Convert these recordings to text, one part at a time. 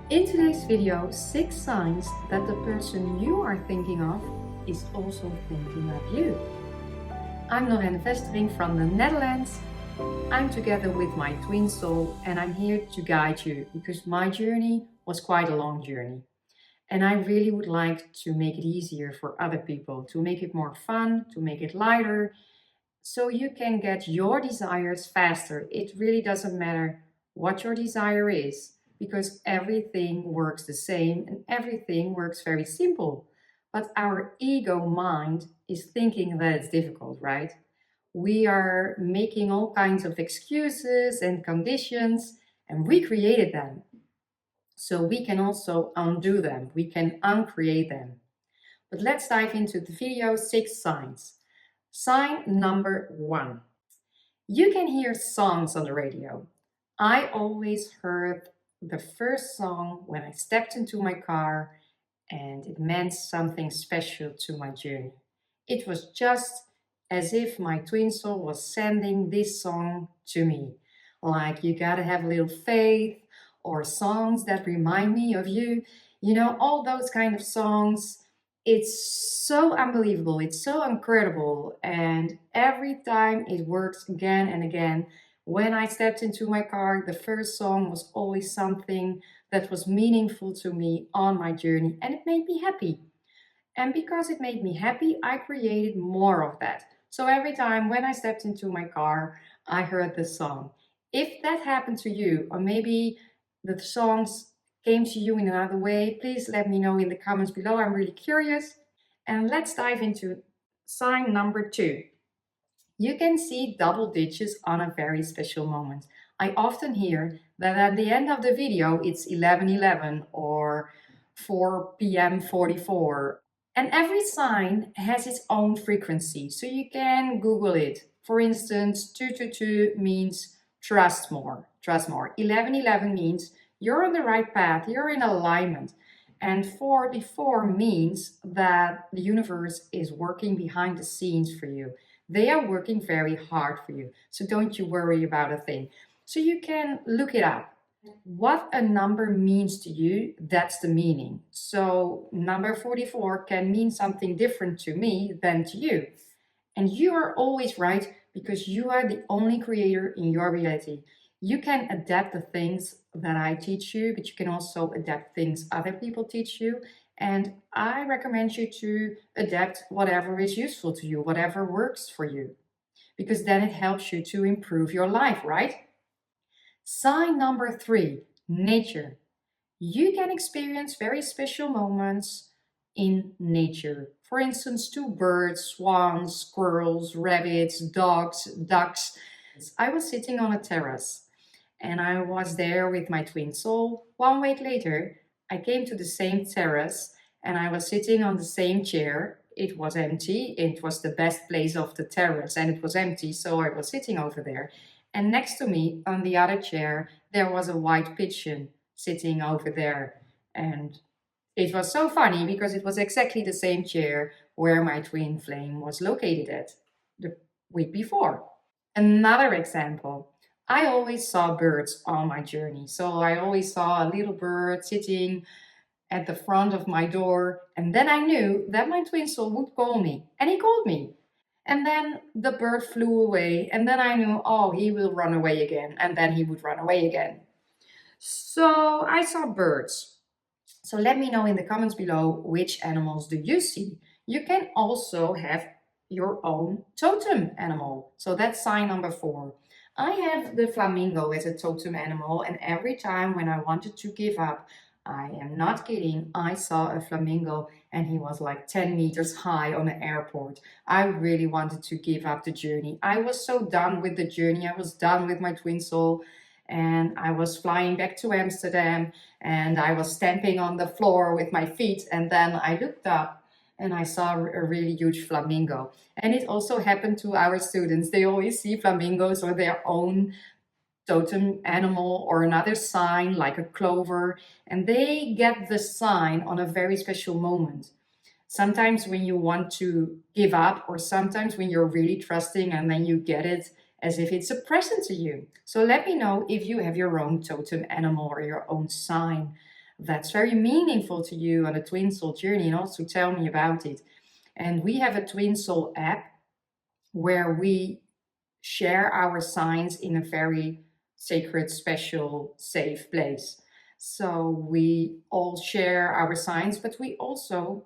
In today's video, 6 signs that the person you are thinking of is also thinking of you. I'm Lorraine from the Netherlands. I'm together with my twin soul and I'm here to guide you because my journey was quite a long journey. And I really would like to make it easier for other people, to make it more fun, to make it lighter, so you can get your desires faster. It really doesn't matter what your desire is because everything works the same and everything works very simple. But our ego mind is thinking that it's difficult, right? We are making all kinds of excuses and conditions, and we created them. So we can also undo them, we can uncreate them. But let's dive into the video 6 signs. Sign number 1. You can hear songs on the radio. I always heard the first song when I stepped into my car, and it meant something special to my journey. It was just as if my twin soul was sending this song to me. Like, you gotta have a little faith, or songs that remind me of you. You know, all those kind of songs. It's so unbelievable, it's so incredible, and every time it works again and again. When I stepped into my car, the first song was always something that was meaningful to me on my journey, and it made me happy. And because it made me happy, I created more of that. So every time when I stepped into my car, I heard this song. If that happened to you, or maybe the songs came to you in another way, please let me know in the comments below. I'm really curious. And let's dive into sign number 2. You can see double digits on a very special moment. I often hear that at the end of the video it's 11:11 or 4 p.m. 44. And every sign has its own frequency, so you can Google it. For instance, 222 means trust more, trust more. 11:11 means you're on the right path, you're in alignment. And 44 means that the universe is working behind the scenes for you. They are working very hard for you. So don't you worry about a thing. So you can look it up. What a number means to you, that's the meaning. So number 44 can mean something different to me than to you. And you are always right because you are the only creator in your reality. You can adapt the things that I teach you, but you can also adapt things other people teach you. And I recommend you to adapt whatever is useful to you, whatever works for you, because then it helps you to improve your life, right? Sign number 3, nature. You can experience very special moments in nature. For instance, 2 birds, swans, squirrels, rabbits, dogs, ducks. I was sitting on a terrace and I was there with my twin soul. 1 week later, I came to the same terrace and I was sitting on the same chair. It was empty. It was the best place of the terrace and it was empty, so I was sitting over there. And next to me, on the other chair, there was a white pigeon sitting over there. And it was so funny because it was exactly the same chair where my twin flame was located at the week before. Another example, I always saw birds on my journey. So I always saw a little bird sitting at the front of my door. And then I knew that my twin soul would call me. And he called me. And then the bird flew away. And then I knew, oh, he will run away again. And then he would run away again. So I saw birds. So let me know in the comments below, which animals do you see? You can also have your own totem animal. So that's sign number 4. I have the flamingo as a totem animal, and every time when I wanted to give up, I am not kidding, I saw a flamingo and he was like 10 meters high on the airport. I really wanted to give up the journey. I was so done with the journey. I was done with my twin soul and I was flying back to Amsterdam and I was stamping on the floor with my feet, and then I looked up and I saw a really huge flamingo. And it also happened to our students. They always see flamingos or their own totem animal or another sign like a clover, and they get the sign on a very special moment. Sometimes when you want to give up, or sometimes when you're really trusting and then you get it as if it's a present to you. So let me know if you have your own totem animal or your own sign that's very meaningful to you on a twin soul journey, and also tell me about it. And we have a twin soul app where we share our signs in a very sacred, special, safe place. So we all share our signs, but we also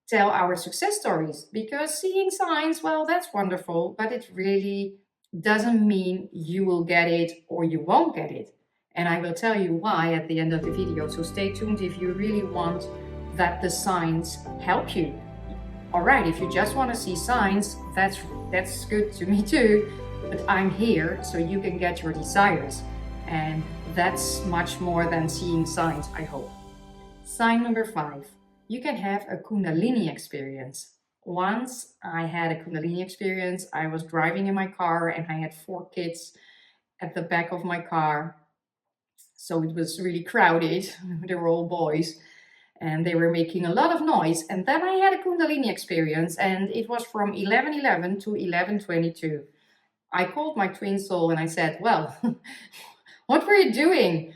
tell our success stories, because seeing signs, well, that's wonderful, but it really doesn't mean you will get it or you won't get it. And I will tell you why at the end of the video. So stay tuned if you really want that the signs help you. All right, if you just want to see signs, that's good to me too. But I'm here so you can get your desires. And that's much more than seeing signs, I hope. Sign number 5. You can have a Kundalini experience. Once I had a Kundalini experience. I was driving in my car and I had 4 kids at the back of my car. So it was really crowded. They were all boys and they were making a lot of noise. And then I had a Kundalini experience, and it was from 11:11 to 11:22. I called my twin soul and I said, well, what were you doing?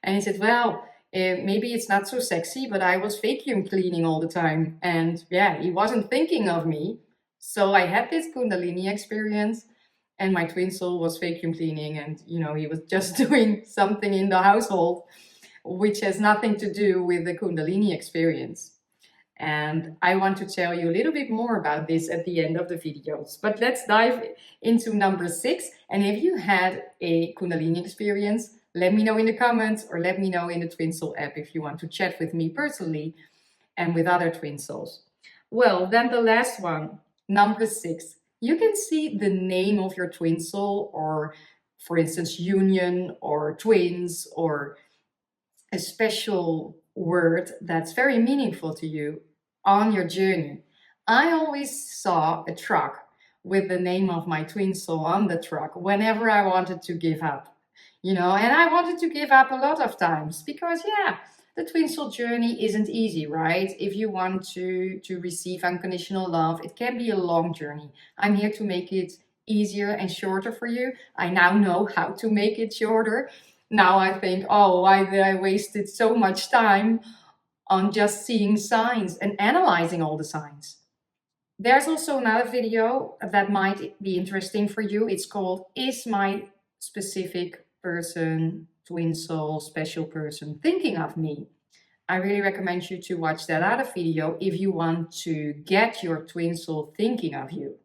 And he said, well, maybe it's not so sexy, but I was vacuum cleaning all the time. And yeah, he wasn't thinking of me. So I had this Kundalini experience, and my twin soul was vacuum cleaning, and he was just doing something in the household, which has nothing to do with the Kundalini experience. And I want to tell you a little bit more about this at the end of the videos. But let's dive into number 6. And if you had a Kundalini experience, let me know in the comments, or let me know in the Twin Soul app if you want to chat with me personally and with other twin souls. Well, then the last one, number 6. You can see the name of your twin soul, or for instance, union or twins, or a special word that's very meaningful to you on your journey. I always saw a truck with the name of my twin soul on the truck whenever I wanted to give up. And I wanted to give up a lot of times, because the twin soul journey isn't easy, right? If you want to receive unconditional love, it can be a long journey. I'm here to make it easier and shorter for you. I now know how to make it shorter. Now I think, oh, why did I wasted so much time on just seeing signs and analyzing all the signs? There's also another video that might be interesting for you. It's called, Is My Specific Person, Twin Soul, Special Person Thinking of Me? I really recommend you to watch that other video if you want to get your twin soul thinking of you.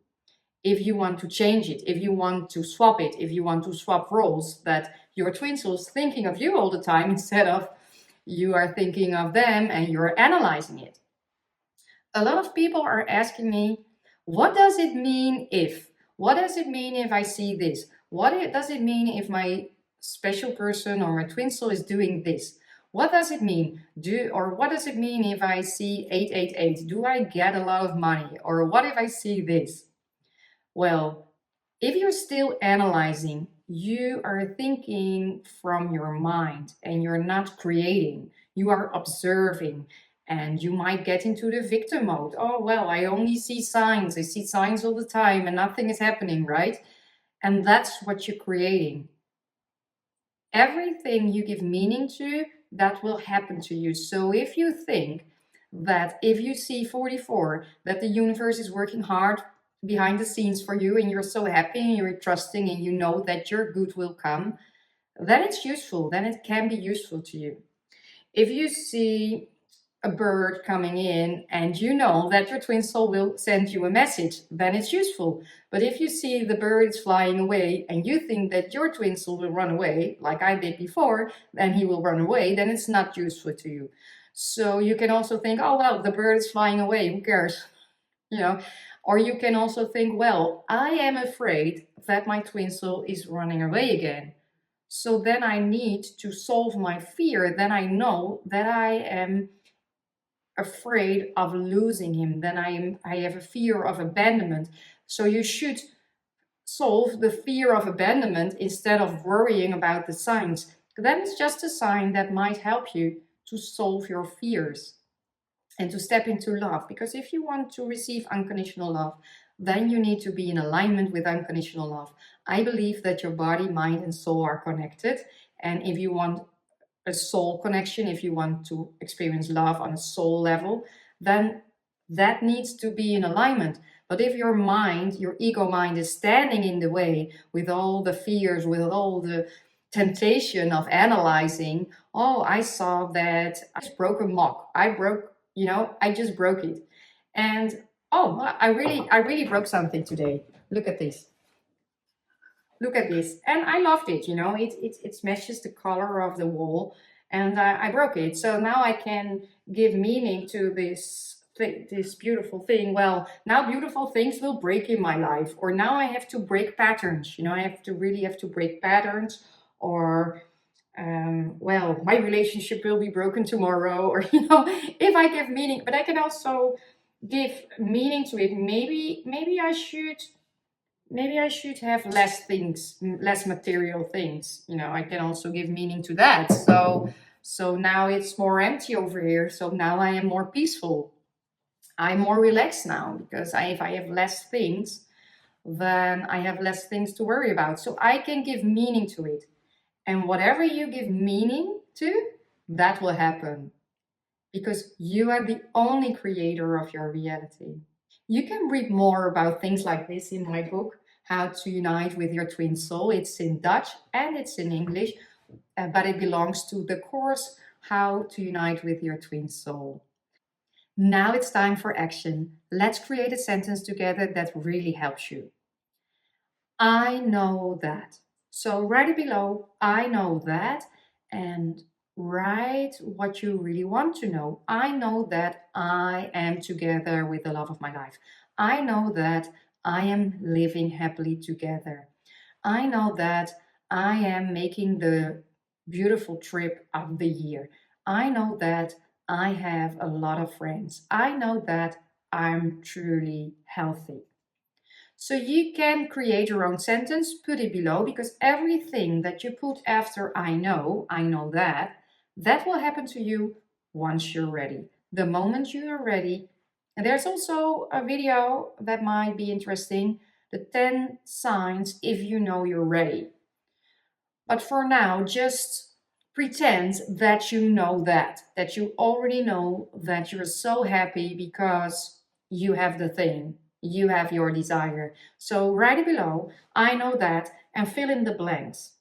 If you want to change it, if you want to swap it, if you want to swap roles, that your twin soul's thinking of you all the time instead of you are thinking of them and you're analyzing it. A lot of people are asking me, what does it mean if? What does it mean if I see this? What does it mean if my special person or my twin soul is doing this? What does it mean? What does it mean if I see 888? Do I get a lot of money? Or what if I see this? Well, if you're still analyzing, you are thinking from your mind and you're not creating. You are observing, and you might get into the victim mode. Oh, well, I only see signs. I see signs all the time and nothing is happening, right? And that's what you're creating. Everything you give meaning to, that will happen to you. So if you think that if you see 44, that the universe is working hard behind the scenes for you, and you're so happy and you're trusting and you know that your good will come, then it's useful. Then it can be useful to you. If you see a bird coming in and you know that your twin soul will send you a message, then it's useful. But if you see the birds flying away and you think that your twin soul will run away, like I did before, then he will run away, then it's not useful to you. So you can also think, oh, well, the bird is flying away, who cares? Or you can also think, well, I am afraid that my twin soul is running away again. So then I need to solve my fear. Then I know that I am afraid of losing him. Then I have a fear of abandonment. So you should solve the fear of abandonment instead of worrying about the signs. Then it's just a sign that might help you to solve your fears and to step into love. Because if you want to receive unconditional love, then you need to be in alignment with unconditional love. I believe that your body, mind, and soul are connected. And if you want a soul connection, if you want to experience love on a soul level, then that needs to be in alignment. But if your mind, your ego mind, is standing in the way with all the fears, with all the temptation of analyzing, oh, I saw that I just broke a mug. I broke, I just broke it. And oh, I really broke something today. Look at this. Look at this. And I loved it, it matches the color of the wall, and I broke it. So now I can give meaning to this beautiful thing. Well, now beautiful things will break in my life, or now I have to break patterns. I have to break patterns, or well, my relationship will be broken tomorrow, or if I give meaning. But I can also give meaning to it. Maybe I should have less things, less material things. I can also give meaning to that. So now it's more empty over here. So now I am more peaceful. I'm more relaxed now, because if I have less things, then I have less things to worry about. So I can give meaning to it. And whatever you give meaning to, that will happen. Because you are the only creator of your reality. You can read more about things like this in my book, How to Unite with Your Twin Soul. It's in Dutch and it's in English, but it belongs to the course, How to Unite with Your Twin Soul. Now it's time for action. Let's create a sentence together that really helps you. I know that. So write it below, I know that, and write what you really want to know. I know that I am together with the love of my life. I know that I am living happily together. I know that I am making the beautiful trip of the year. I know that I have a lot of friends. I know that I'm truly healthy. So you can create your own sentence, put it below, because everything that you put after I know that will happen to you once you're ready. The moment you are ready. And there's also a video that might be interesting, the 10 signs if you know you're ready. But for now, just pretend that you know that you already know that you're so happy because you have the thing, you have your desire. So write it below, I know that, and fill in the blanks.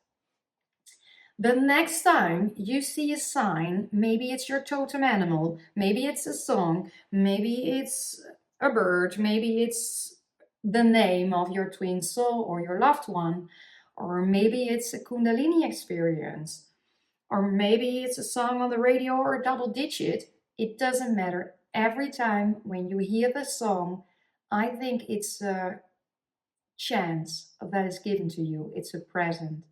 The next time you see a sign, maybe it's your totem animal, maybe it's a song, maybe it's a bird, maybe it's the name of your twin soul or your loved one, or maybe it's a Kundalini experience, or maybe it's a song on the radio or a double digit. It doesn't matter. Every time when you hear the song, I think it's a chance that is given to you. It's a present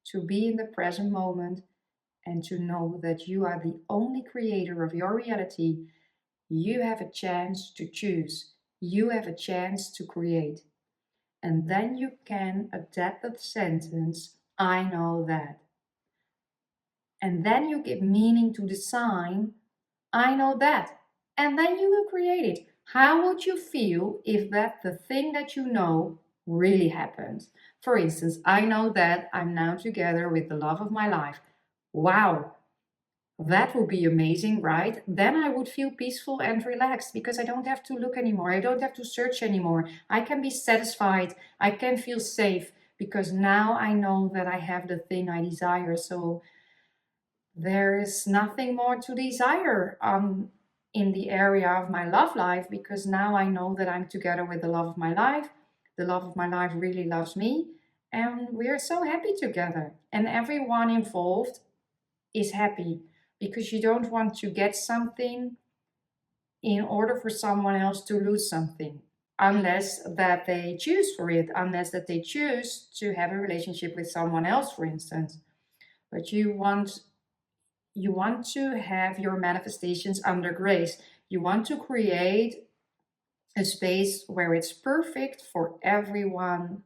to be in the present moment and to know that you are the only creator of your reality. You have a chance to choose. You have a chance to create. And then you can adapt the sentence, I know that. And then you give meaning to the sign, I know that. And then you will create it. How would you feel if that the thing that you know really happens? For instance, I know that I'm now together with the love of my life. Wow, that would be amazing, right? Then I would feel peaceful and relaxed because I don't have to look anymore. I don't have to search anymore. I can be satisfied. I can feel safe because now I know that I have the thing I desire. So there is nothing more to desire in the area of my love life, because now I know that I'm together with the love of my life. The love of my life really loves me, and we're so happy together. And everyone involved is happy, because you don't want to get something in order for someone else to lose something, unless that they choose for it, unless that they choose to have a relationship with someone else, for instance. But you want to have your manifestations under grace. You want to create a space where it's perfect for everyone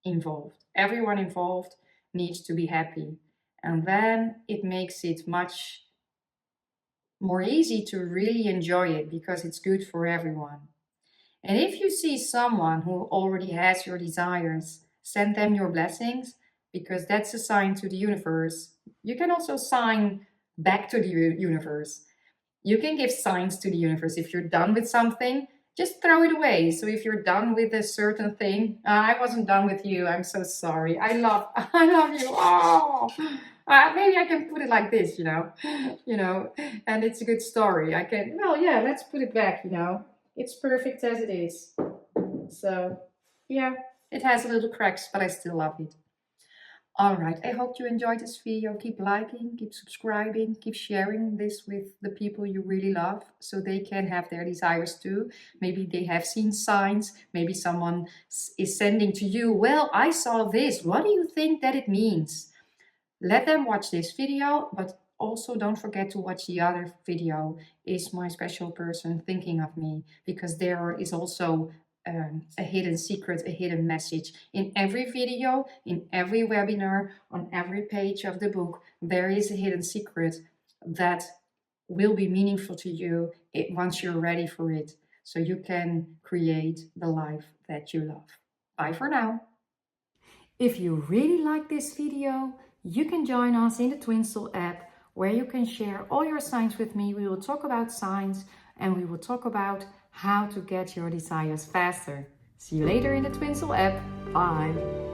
involved. Everyone involved needs to be happy. And then it makes it much more easy to really enjoy it, because it's good for everyone. And if you see someone who already has your desires, send them your blessings, because that's a sign to the universe. You can also sign back to the universe. You can give signs to the universe. If you're done with something, just throw it away. So if you're done with a certain thing, I wasn't done with you. I'm so sorry. I love you. Oh, maybe I can put it like this, and it's a good story. I can, well, yeah, let's put it back, It's perfect as it is. So, yeah, it has a little cracks, but I still love it. All right, I hope you enjoyed this video. Keep liking, keep subscribing, keep sharing this with the people you really love so they can have their desires too. Maybe they have seen signs. Maybe someone is sending to you, well, I saw this. What do you think that it means? Let them watch this video, but also don't forget to watch the other video, Is My Special Person Thinking of Me? Because there is also a hidden secret, a hidden message. In every video, in every webinar, on every page of the book, there is a hidden secret that will be meaningful to you once you're ready for it, so you can create the life that you love. Bye for now. If you really like this video, you can join us in the Twinsoul app, where you can share all your signs with me. We will talk about signs, and we will talk about how to get your desires faster. See you later in the Twinsoul app. Bye.